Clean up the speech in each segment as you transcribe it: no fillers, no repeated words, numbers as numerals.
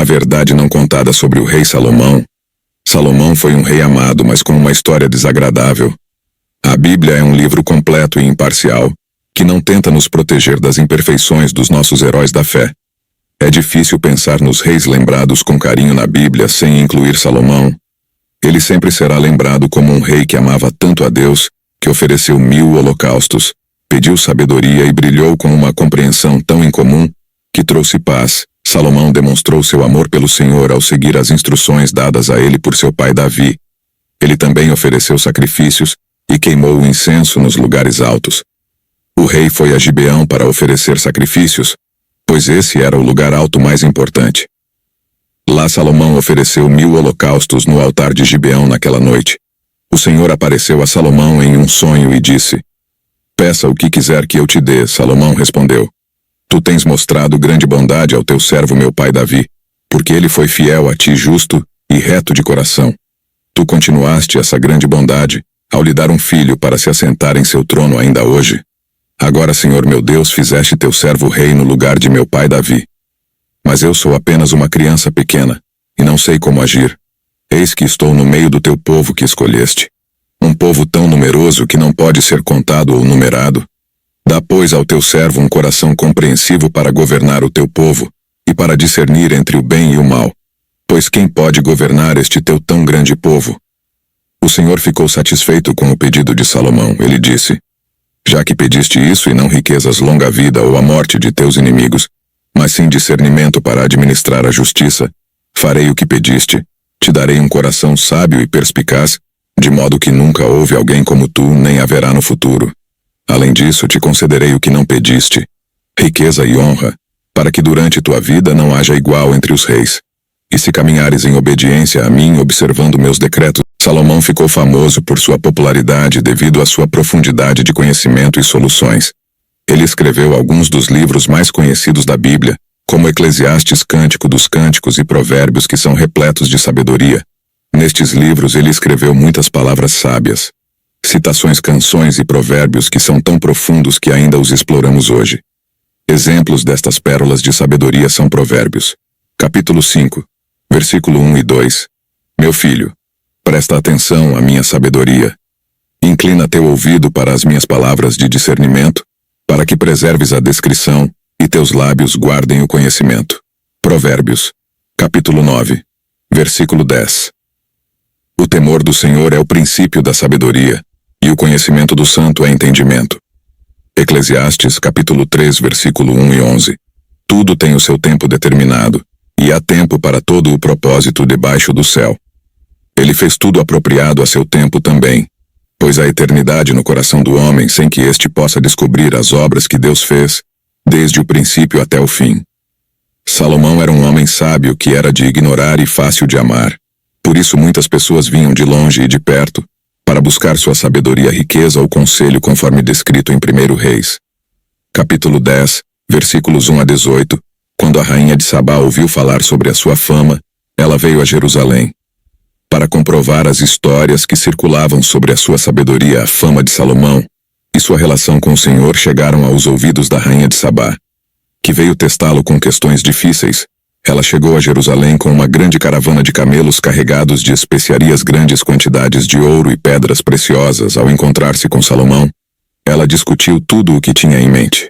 verdade não contada sobre o rei Salomão. Salomão foi um rei amado, mas com uma história desagradável. A Bíblia é um livro completo e imparcial, que não tenta nos proteger das imperfeições dos nossos heróis da fé. É difícil pensar nos reis lembrados com carinho na Bíblia sem incluir Salomão. Ele sempre será lembrado como um rei que amava tanto a Deus, que ofereceu 1000 holocaustos, pediu sabedoria e brilhou com uma compreensão tão incomum, que trouxe paz. Salomão demonstrou seu amor pelo Senhor ao seguir as instruções dadas a ele por seu pai Davi. Ele também ofereceu sacrifícios e queimou o incenso nos lugares altos. O rei foi a Gibeão para oferecer sacrifícios, pois esse era o lugar alto mais importante. Lá Salomão ofereceu 1000 holocaustos no altar de Gibeão naquela noite. O Senhor apareceu a Salomão em um sonho e disse: "Peça o que quiser que eu te dê." Salomão respondeu: "Tu tens mostrado grande bondade ao teu servo meu pai Davi, porque ele foi fiel a ti, justo e reto de coração. Tu continuaste essa grande bondade ao lhe dar um filho para se assentar em seu trono ainda hoje. Agora, Senhor meu Deus, fizeste teu servo rei no lugar de meu pai Davi. Mas eu sou apenas uma criança pequena, e não sei como agir. Eis que estou no meio do teu povo que escolheste, um povo tão numeroso que não pode ser contado ou numerado. Dá, pois, ao teu servo um coração compreensivo para governar o teu povo, e para discernir entre o bem e o mal. Pois quem pode governar este teu tão grande povo?" O Senhor ficou satisfeito com o pedido de Salomão. Ele disse: "Já que pediste isso e não riquezas, longa vida ou a morte de teus inimigos, mas sim discernimento para administrar a justiça, farei o que pediste, te darei um coração sábio e perspicaz, de modo que nunca houve alguém como tu, nem haverá no futuro. Além disso, te concederei o que não pediste, riqueza e honra, para que durante tua vida não haja igual entre os reis. E se caminhares em obediência a mim, observando meus decretos." Salomão ficou famoso por sua popularidade devido à sua profundidade de conhecimento e soluções. Ele escreveu alguns dos livros mais conhecidos da Bíblia, como Eclesiastes, Cântico dos Cânticos e Provérbios, que são repletos de sabedoria. Nestes livros ele escreveu muitas palavras sábias, citações, canções e provérbios que são tão profundos que ainda os exploramos hoje. Exemplos destas pérolas de sabedoria são Provérbios, capítulo 5, versículo 1 e 2. "Meu filho, presta atenção à minha sabedoria. Inclina teu ouvido para as minhas palavras de discernimento, para que preserves a descrição e teus lábios guardem o conhecimento." Provérbios, capítulo 9, versículo 10. O temor do Senhor é o princípio da sabedoria, e o conhecimento do santo é entendimento. Eclesiastes, capítulo 3, versículo 1 e 11. Tudo tem o seu tempo determinado, e há tempo para todo o propósito debaixo do céu. Ele fez tudo apropriado a seu tempo também, pois há eternidade no coração do homem sem que este possa descobrir as obras que Deus fez, desde o princípio até o fim. Salomão era um homem sábio que era de ignorar e fácil de amar. Por isso muitas pessoas vinham de longe e de perto, para buscar sua sabedoria, riqueza ou conselho, conforme descrito em 1 Reis. Capítulo 10, versículos 1 a 18. Quando a rainha de Sabá ouviu falar sobre a sua fama, ela veio a Jerusalém. Para comprovar as histórias que circulavam sobre a sua sabedoria, a fama de Salomão e sua relação com o Senhor chegaram aos ouvidos da rainha de Sabá, que veio testá-lo com questões difíceis. Ela chegou a Jerusalém com uma grande caravana de camelos carregados de especiarias, grandes quantidades de ouro e pedras preciosas. Ao encontrar-se com Salomão, ela discutiu tudo o que tinha em mente.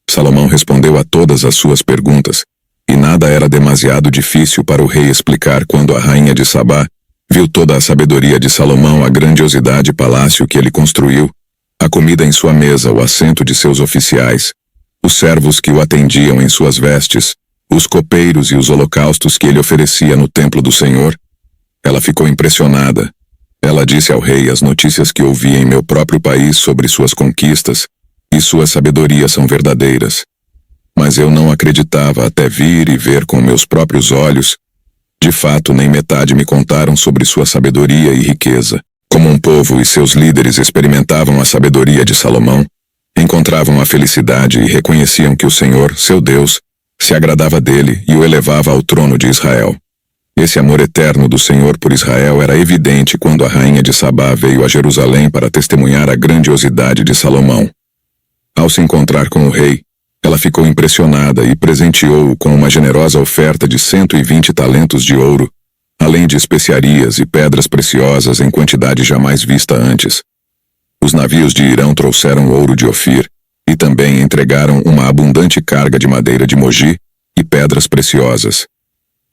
Salomão respondeu a todas as suas perguntas, e nada era demasiado difícil para o rei explicar. Quando a rainha de Sabá viu toda a sabedoria de Salomão, a grandiosidade palácio que ele construiu, a comida em sua mesa, o assento de seus oficiais, os servos que o atendiam em suas vestes, os copeiros e os holocaustos que ele oferecia no templo do Senhor, ela ficou impressionada. Ela disse ao rei as notícias que ouvia em meu próprio país sobre suas conquistas, e sua sabedoria são verdadeiras. Mas eu não acreditava até vir e ver com meus próprios olhos. De fato, nem metade me contaram sobre sua sabedoria e riqueza. Como um povo e seus líderes experimentavam a sabedoria de Salomão, encontravam a felicidade e reconheciam que o Senhor, seu Deus, se agradava dele e o elevava ao trono de Israel. Esse amor eterno do Senhor por Israel era evidente quando a rainha de Sabá veio a Jerusalém para testemunhar a grandiosidade de Salomão. Ao se encontrar com o rei, Ela ficou impressionada e presenteou-o com uma generosa oferta de 120 talentos de ouro, além de especiarias e pedras preciosas em quantidade jamais vista antes. Os navios de Irão trouxeram ouro de Ofir, e também entregaram uma abundante carga de madeira de Mogi e pedras preciosas.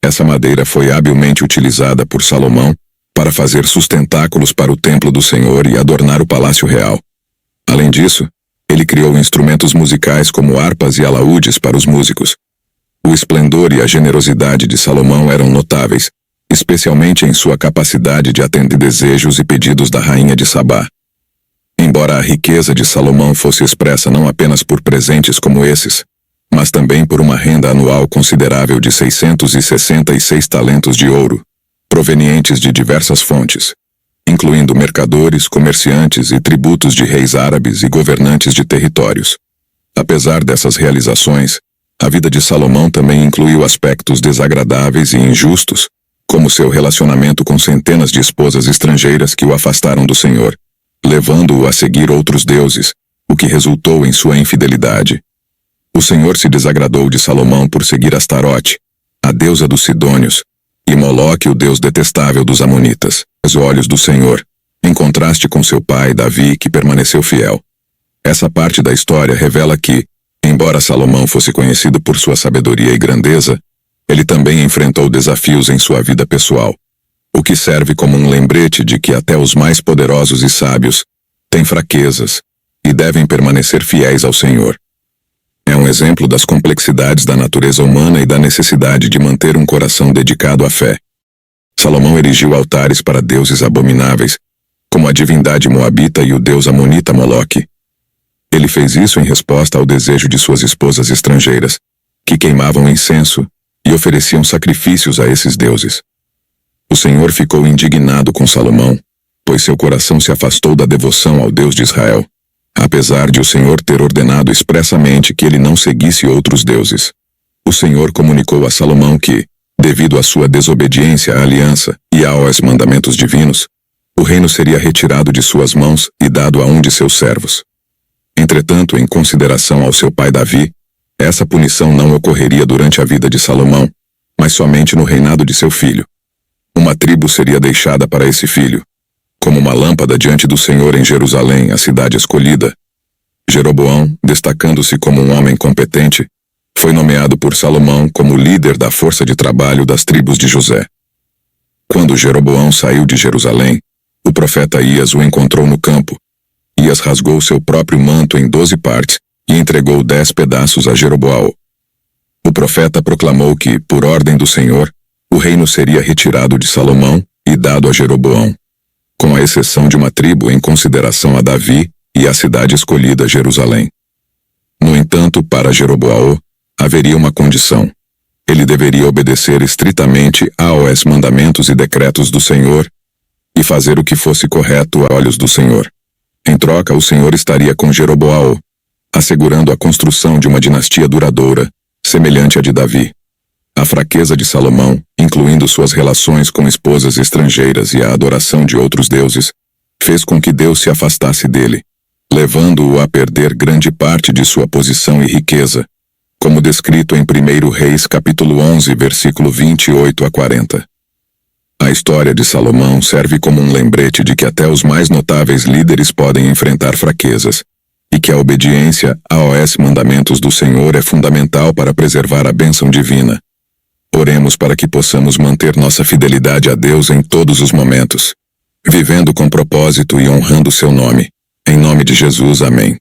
Essa madeira foi habilmente utilizada por Salomão para fazer sustentáculos para o templo do Senhor e adornar o palácio real. Além disso, ele criou instrumentos musicais como harpas e alaúdes para os músicos. O esplendor e a generosidade de Salomão eram notáveis, especialmente em sua capacidade de atender desejos e pedidos da rainha de Sabá. Embora a riqueza de Salomão fosse expressa não apenas por presentes como esses, mas também por uma renda anual considerável de 666 talentos de ouro, provenientes de diversas fontes, incluindo mercadores, comerciantes e tributos de reis árabes e governantes de territórios. Apesar dessas realizações, a vida de Salomão também incluiu aspectos desagradáveis e injustos, como seu relacionamento com centenas de esposas estrangeiras que o afastaram do Senhor, levando-o a seguir outros deuses, o que resultou em sua infidelidade. O Senhor se desagradou de Salomão por seguir Astarote, a deusa dos Sidônios, e Moloque, o deus detestável dos Amonitas, aos olhos do Senhor, em contraste com seu pai, Davi, que permaneceu fiel. Essa parte da história revela que, embora Salomão fosse conhecido por sua sabedoria e grandeza, ele também enfrentou desafios em sua vida pessoal, o que serve como um lembrete de que até os mais poderosos e sábios têm fraquezas e devem permanecer fiéis ao Senhor. É um exemplo das complexidades da natureza humana e da necessidade de manter um coração dedicado à fé. Salomão erigiu altares para deuses abomináveis, como a divindade moabita e o deus amonita Moloque. Ele fez isso em resposta ao desejo de suas esposas estrangeiras, que queimavam incenso e ofereciam sacrifícios a esses deuses. O Senhor ficou indignado com Salomão, pois seu coração se afastou da devoção ao Deus de Israel, apesar de o Senhor ter ordenado expressamente que ele não seguisse outros deuses. O Senhor comunicou a Salomão que, devido à sua desobediência à aliança e aos mandamentos divinos, o reino seria retirado de suas mãos e dado a um de seus servos. Entretanto, em consideração ao seu pai Davi, essa punição não ocorreria durante a vida de Salomão, mas somente no reinado de seu filho. Uma tribo seria deixada para esse filho, como uma lâmpada diante do Senhor em Jerusalém, a cidade escolhida. Jeroboão, destacando-se como um homem competente, foi nomeado por Salomão como líder da força de trabalho das tribos de José. Quando Jeroboão saiu de Jerusalém, o profeta Ias o encontrou no campo. Ias rasgou seu próprio manto em 12 partes e entregou 10 pedaços a Jeroboão. O profeta proclamou que, por ordem do Senhor, o reino seria retirado de Salomão e dado a Jeroboão, com a exceção de uma tribo em consideração a Davi e a cidade escolhida Jerusalém. No entanto, para Jeroboão, haveria uma condição. Ele deveria obedecer estritamente aos mandamentos e decretos do Senhor e fazer o que fosse correto aos olhos do Senhor. Em troca, o Senhor estaria com Jeroboão, assegurando a construção de uma dinastia duradoura, semelhante à de Davi. A fraqueza de Salomão, incluindo suas relações com esposas estrangeiras e a adoração de outros deuses, fez com que Deus se afastasse dele, levando-o a perder grande parte de sua posição e riqueza, como descrito em 1 Reis capítulo 11, versículo 28 a 40. A história de Salomão serve como um lembrete de que até os mais notáveis líderes podem enfrentar fraquezas, e que a obediência aos mandamentos do Senhor é fundamental para preservar a bênção divina. Oremos para que possamos manter nossa fidelidade a Deus em todos os momentos, vivendo com propósito e honrando seu nome. Em nome de Jesus, amém.